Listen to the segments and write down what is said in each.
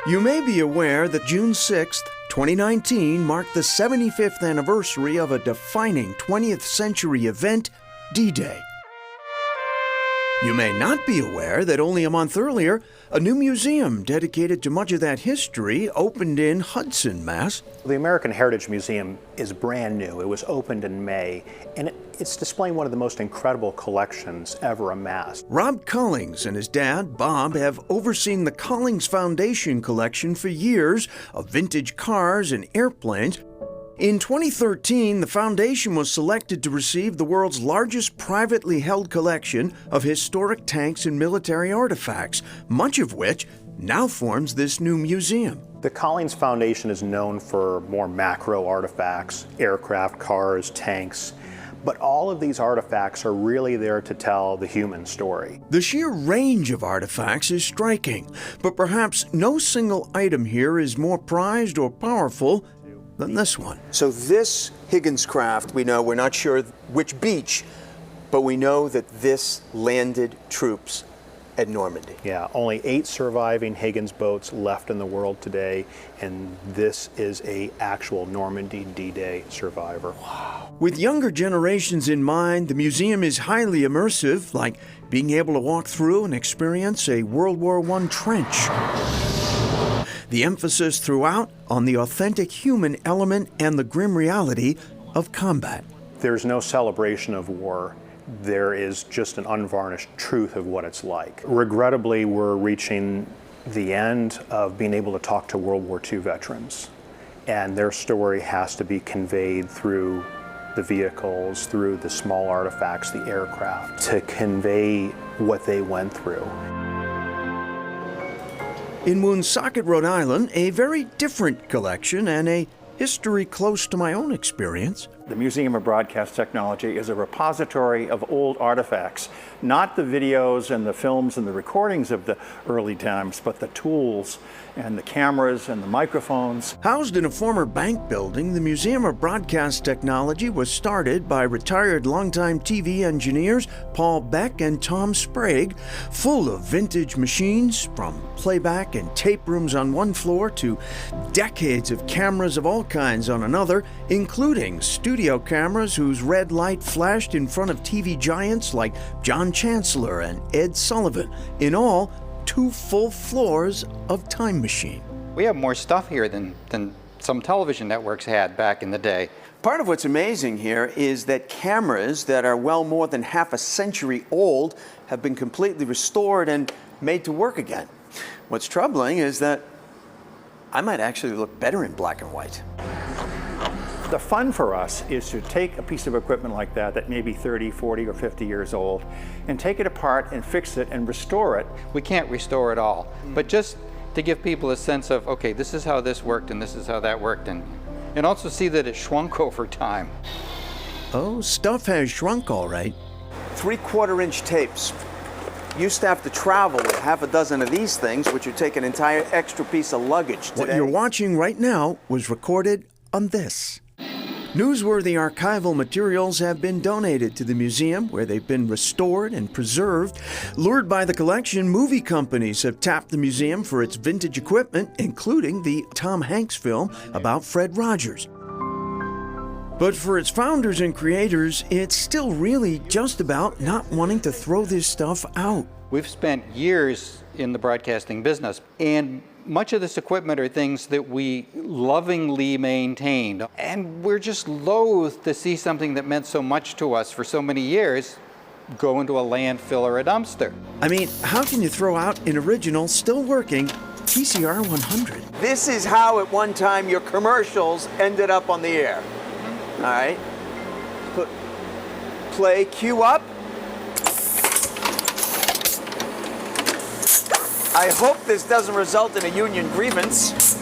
You may be aware that June 6th, 2019 marked the 75th anniversary of a defining 20th century event, D-Day. You may not be aware that only a month earlier, a new museum dedicated to much of that history opened in Hudson, Mass. The American Heritage Museum is brand new. It was opened in May, and it's displaying one of the most incredible collections ever amassed. Rob Collings and his dad, Bob, have overseen the Collings Foundation collection for years of vintage cars and airplanes. In 2013, the foundation was selected to receive the world's largest privately held collection of historic tanks and military artifacts, much of which now forms this new museum. The Collings Foundation is known for more macro artifacts, aircraft, cars, tanks, but all of these artifacts are really there to tell the human story. The sheer range of artifacts is striking, but perhaps no single item here is more prized or powerful than this one. So this Higgins craft, we know, we're not sure which beach, but we know that this landed troops at Normandy. Yeah, only 8 surviving Higgins boats left in the world today, and this is an actual Normandy D-Day survivor. Wow. With younger generations in mind, the museum is highly immersive, like being able to walk through and experience a World War I trench. The emphasis throughout on the authentic human element and the grim reality of combat. There's no celebration of war. There is just an unvarnished truth of what it's like. Regrettably, we're reaching the end of being able to talk to World War II veterans, and their story has to be conveyed through the vehicles, through the small artifacts, the aircraft, to convey what they went through. In Woonsocket, Rhode Island, a very different collection and a history close to my own experience. The Museum of Broadcast Technology is a repository of old artifacts, not the videos and the films and the recordings of the early times, but the tools and the cameras and the microphones. Housed in a former bank building, the Museum of Broadcast Technology was started by retired longtime TV engineers Paul Beck and Tom Sprague, full of vintage machines, from playback and tape rooms on one floor to decades of cameras of all kinds on another, including studio cameras whose red light flashed in front of TV giants like John Chancellor and Ed Sullivan. In all, 2 full floors of Time Machine. We have more stuff here than some television networks had back in the day. Part of what's amazing here is that cameras that are well more than half a century old have been completely restored and made to work again. What's troubling is that I might actually look better in black and white. The fun for us is to take a piece of equipment like that may be 30, 40, or 50 years old, and take it apart and fix it and restore it. We can't restore it all, but just to give people a sense of, okay, this is how this worked and this is how that worked, and also see that it shrunk over time. Oh, stuff has shrunk all right. 3/4-inch tapes. Used to have to travel with half a dozen of these things, which would take an entire extra piece of luggage today. What you're watching right now was recorded on this. Newsworthy archival materials have been donated to the museum, where they've been restored and preserved. Lured by the collection, movie companies have tapped the museum for its vintage equipment, including the Tom Hanks film about Fred Rogers. But for its founders and creators, it's still really just about not wanting to throw this stuff out. We've spent years in the broadcasting business, and much of this equipment are things that we lovingly maintained. And we're just loath to see something that meant so much to us for so many years go into a landfill or a dumpster. I mean, how can you throw out an original, still working VCR 100? This is how at one time your commercials ended up on the air. All right. Play, cue up. I hope this doesn't result in a union grievance.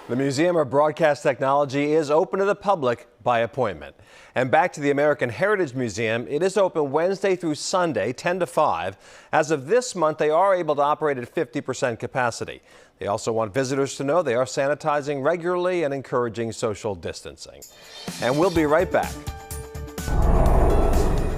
The Museum of Broadcast Technology is open to the public by appointment. And back to the American Heritage Museum, it is open Wednesday through Sunday, 10 to 5. As of this month, they are able to operate at 50% capacity. They also want visitors to know they are sanitizing regularly and encouraging social distancing. And we'll be right back.